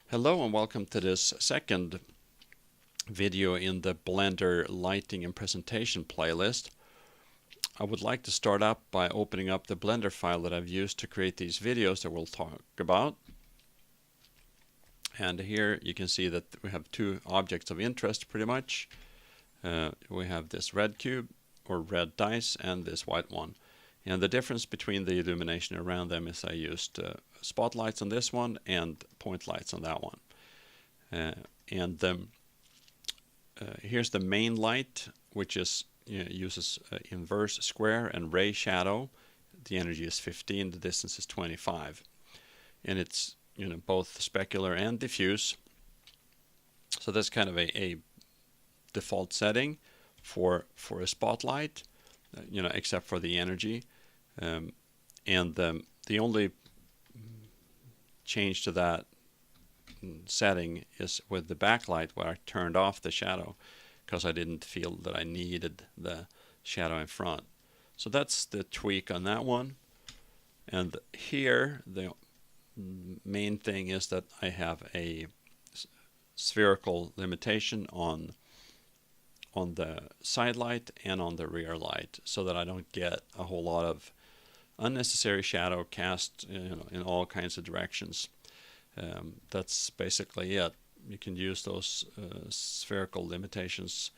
Hello and welcome to this second video in the Blender lighting and presentation playlist. I would like to start up by opening up the Blender file that I've used to create these videos that we'll talk about. And here you can see that we have two objects of interest pretty much. We have this red cube or red dice and this white one. And the difference between the illumination around them is I used spotlights on this one and point lights on that one. Here's the main light, which uses inverse square and ray shadow. The energy is 15, the distance is 25, and it's both specular and diffuse. So that's kind of a default setting for a spotlight, except for the energy. The only change to that setting is with the backlight, where I turned off the shadow because I didn't feel that I needed the shadow in front. So that's the tweak on that one. And here the main thing is that I have a spherical limitation on the side light and on the rear light, so that I don't get a whole lot of unnecessary shadow cast in all kinds of directions. That's basically it. You can use those spherical limitations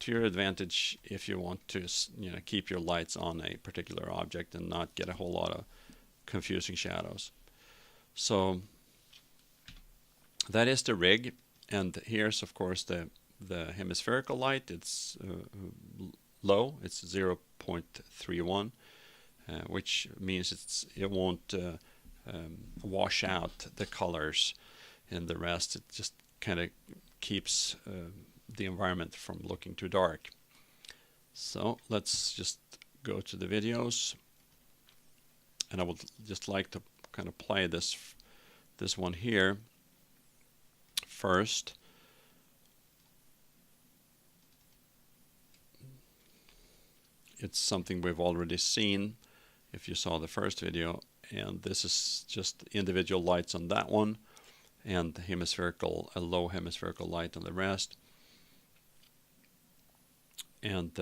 to your advantage if you want to keep your lights on a particular object and not get a whole lot of confusing shadows. So that is the rig, and here's of course the hemispherical light. It's low, it's 0.31, which means it won't wash out the colors, and the rest it just kind of keeps the environment from looking too dark. So let's just go to the videos, and I would just like to kind of play this one here first. It's something we've already seen if you saw the first video, and this is just individual lights on that one, and a low hemispherical light on the rest. And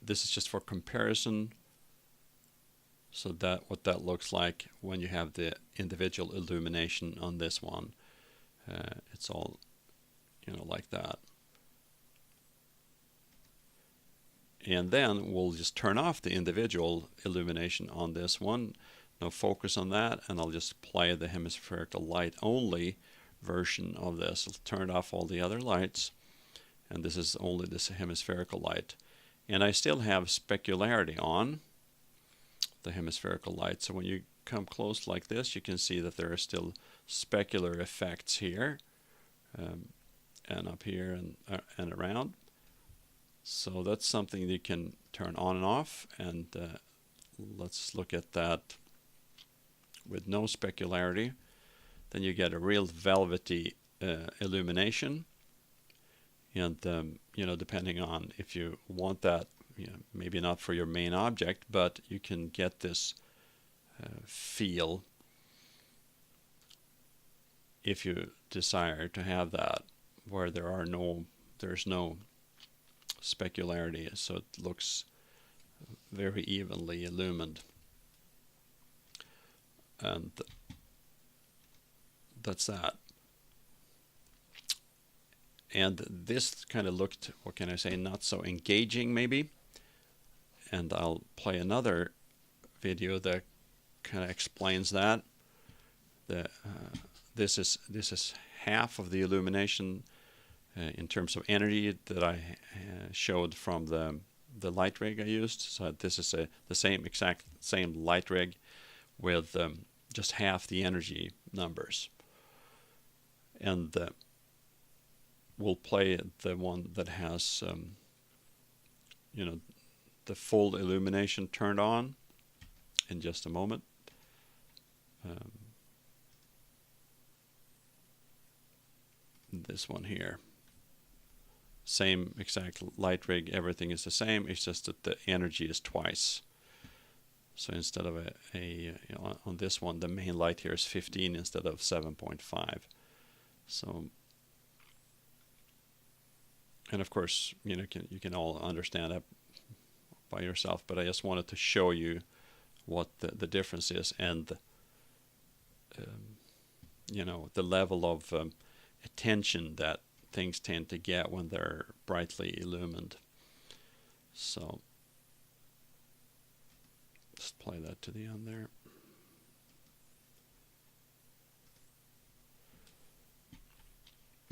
this is just for comparison, so that what that looks like when you have the individual illumination on this one. It's all like that. And then we'll just turn off the individual illumination on this one. No focus on that, and I'll just play the hemispherical light only version of this. I'll turn off all the other lights, and this is only this hemispherical light. And I still have specularity on the hemispherical light. So when you come close like this, you can see that there are still specular effects here, and up here and around. So that's something you can turn on and off, and let's look at that with no specularity. Then you get a real velvety illumination, and depending on if you want that, maybe not for your main object, but you can get this feel if you desire to have that, where there's no specularity, so it looks very evenly illumined. And that's that. And this kind of looked, what can I say, not so engaging maybe. And I'll play another video that kind of explains that. This is half of the illumination in terms of energy that I showed from the light rig I used. So this is the exact same light rig with just half the energy numbers. And we'll play the one that has the full illumination turned on in just a moment. This one here. Same exact light rig, everything is the same, it's just that the energy is twice. So instead of on this one, the main light here is 15 instead of 7.5. So, and of course, you can all understand that by yourself, but I just wanted to show you what the difference is, and the level of attention that things tend to get when they're brightly illumined. So just play that to the end there.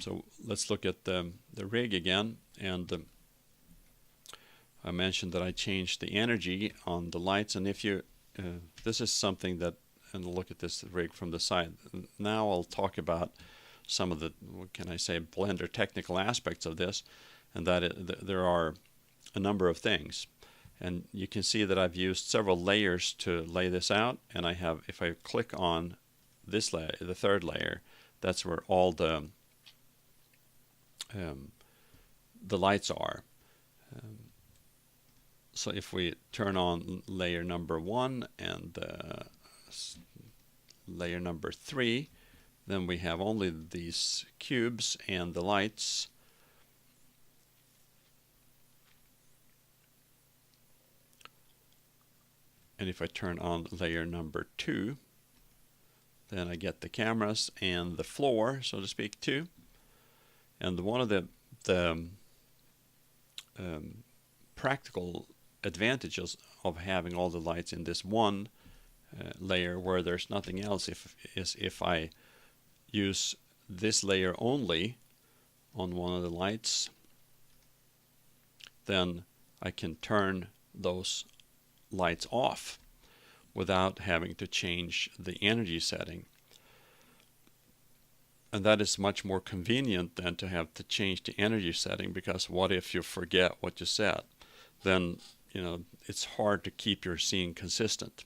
So let's look at the rig again, and I mentioned that I changed the energy on the lights, and if you this is something that, and look at this rig from the side. Now I'll talk about some of the, what can I say, Blender technical aspects of this, and that there are a number of things. And you can see that I've used several layers to lay this out, and I have, if I click on this layer, the third layer, that's where all the lights are. So if we turn on layer number 1 and layer number 3, then we have only these cubes and the lights. And if I turn on layer number 2, then I get the cameras and the floor, so to speak, too. And one of the practical advantages of having all the lights in this one layer where there's nothing else is if I use this layer only on one of the lights, then I can turn those lights off without having to change the energy setting. And that is much more convenient than to have to change the energy setting, because what if you forget what you set? Then it's hard to keep your scene consistent.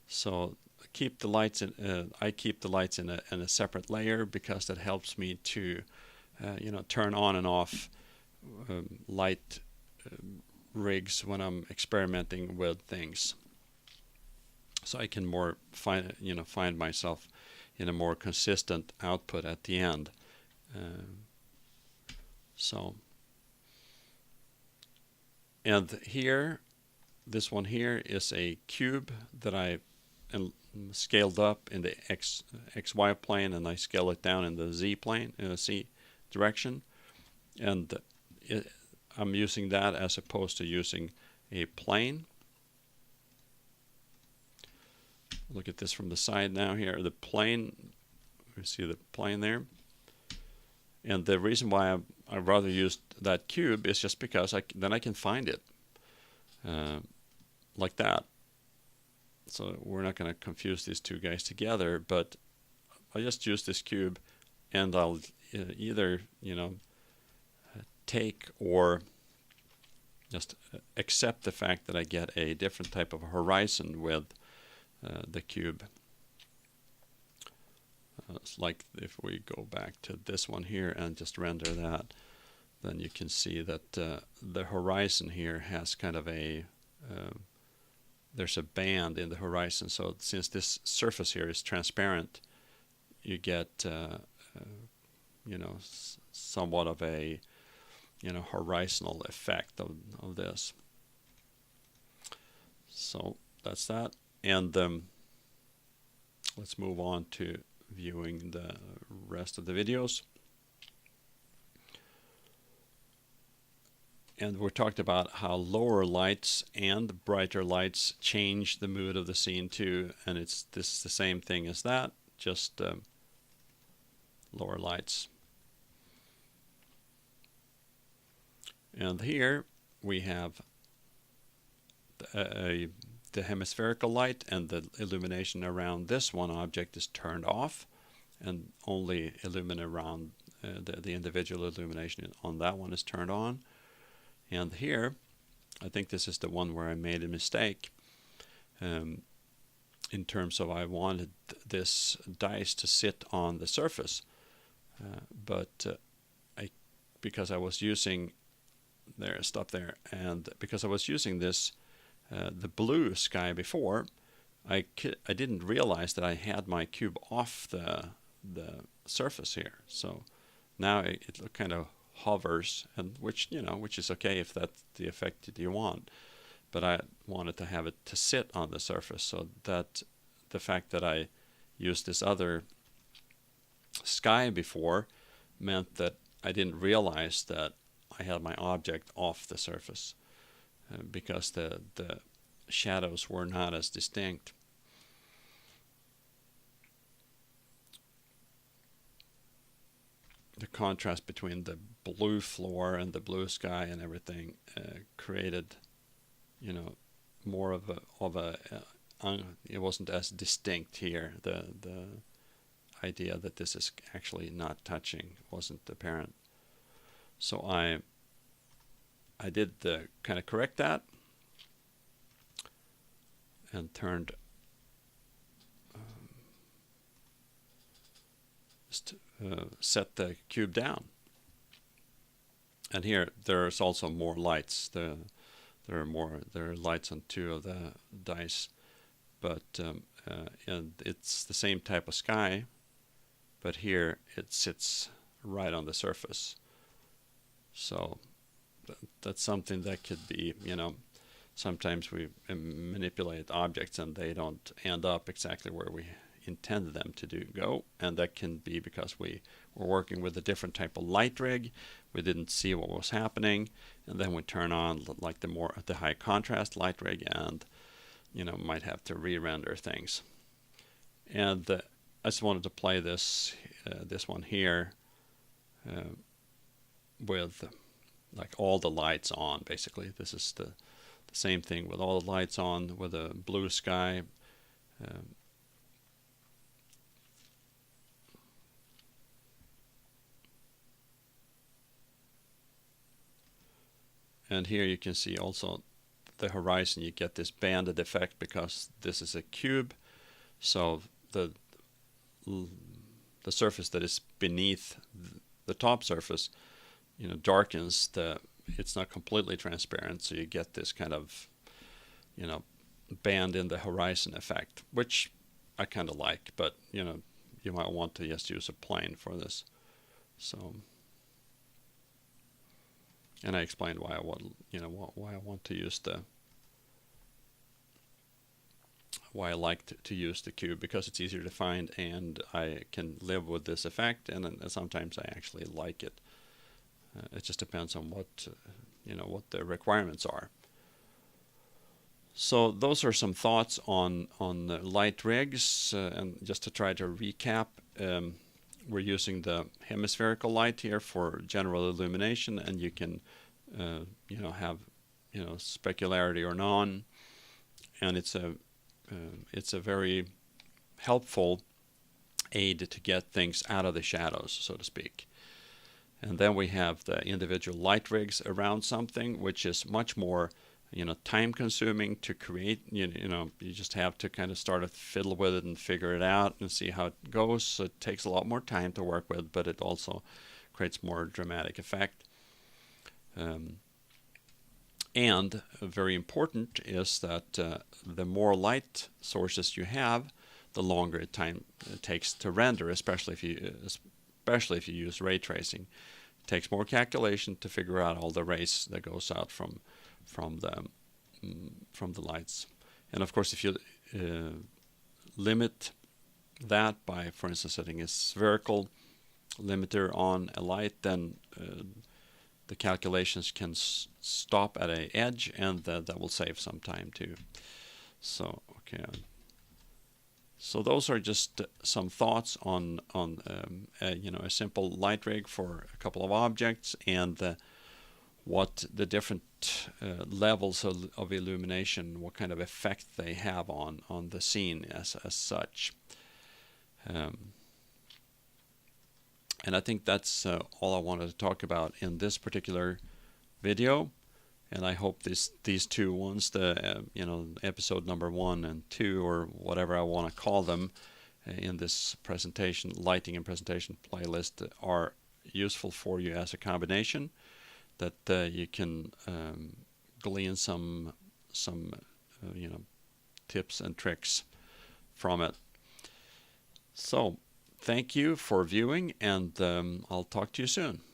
So keep the lights in. I keep the lights in a separate layer because that helps me to turn on and off light rigs when I'm experimenting with things. So I can more find myself in a more consistent output at the end. And here, this one here is a cube that I scaled up in the XY plane, and I scale it down in the Z plane, Z direction. And I'm using that as opposed to using a plane. Look at this from the side now here. The plane, you see the plane there. And the reason why I rather used that cube is just because then I can find it like that. So we're not going to confuse these two guys together, but I just use this cube, and I'll either take or just accept the fact that I get a different type of horizon with the cube. It's like if we go back to this one here and just render that, then you can see that the horizon here has kind of a there's a band in the horizon. So since this surface here is transparent, you get somewhat of a horizontal effect of this. So that's that. And let's move on to viewing the rest of the videos. And we talked about how lower lights and brighter lights change the mood of the scene too, and it's the same thing as that, just lower lights. And here we have the hemispherical light, and the illumination around this one object is turned off, and only illuminate around the individual illumination on that one is turned on. And here, I think this is the one where I made a mistake in terms of I wanted this dice to sit on the surface, but because I was using stop there, and because I was using this the blue sky before, I didn't realize that I had my cube off the surface here. So now it kind of hovers, and which is okay if that's the effect that you want. But I wanted to have it to sit on the surface, so that the fact that I used this other sky before meant that I didn't realize that I had my object off the surface because the shadows were not as distinct. The contrast between the blue floor and the blue sky and everything created, more of a it wasn't as distinct here. The idea that this is actually not touching wasn't apparent. So I did kind of correct that and turned set the cube down. And here there's also more lights. There are lights on two of the dice, but and it's the same type of sky, but here it sits right on the surface. So that's something that could be, sometimes we manipulate objects and they don't end up exactly where we intended them to go, and that can be because we were working with a different type of light rig. We didn't see what was happening, and then we turn on like the high contrast light rig, and might have to re-render things. And I just wanted to play this one here with like all the lights on. Basically, this is the same thing with all the lights on with a blue sky. And here you can see also the horizon. You get this banded effect because this is a cube. So the surface that is beneath the top surface, darkens it's not completely transparent. So you get this kind of, band in the horizon effect, which I kind of like. But you might want to just use a plane for this. So. And I explained why I want to use why I like to use the cube, because it's easier to find and I can live with this effect, and sometimes I actually like it. It just depends on what the requirements are. So those are some thoughts on light rigs, and just to try to recap. We're using the hemispherical light here for general illumination, and you can, have, specularity or none, and it's a very helpful aid to get things out of the shadows, so to speak. And then we have the individual light rigs around something, which is much more, time consuming to create. You just have to kind of start to fiddle with it and figure it out and see how it goes. So it takes a lot more time to work with, but it also creates more dramatic effect. And very important is that the more light sources you have, the longer time it takes to render, especially if you use ray tracing. It takes more calculation to figure out all the rays that goes out from the lights. And of course, if you limit that by, for instance, setting a spherical limiter on a light, then the calculations can stop at an edge, and that will save some time too. So okay, so those are just some thoughts on a simple light rig for a couple of objects, and what the different levels of illumination, what kind of effect they have on the scene as such. And I think that's all I wanted to talk about in this particular video. And I hope these two ones, the episode number 1 and 2, or whatever I want to call them, in this presentation, lighting and presentation playlist, are useful for you as a combination, that you can glean some tips and tricks from it. So thank you for viewing, and I'll talk to you soon.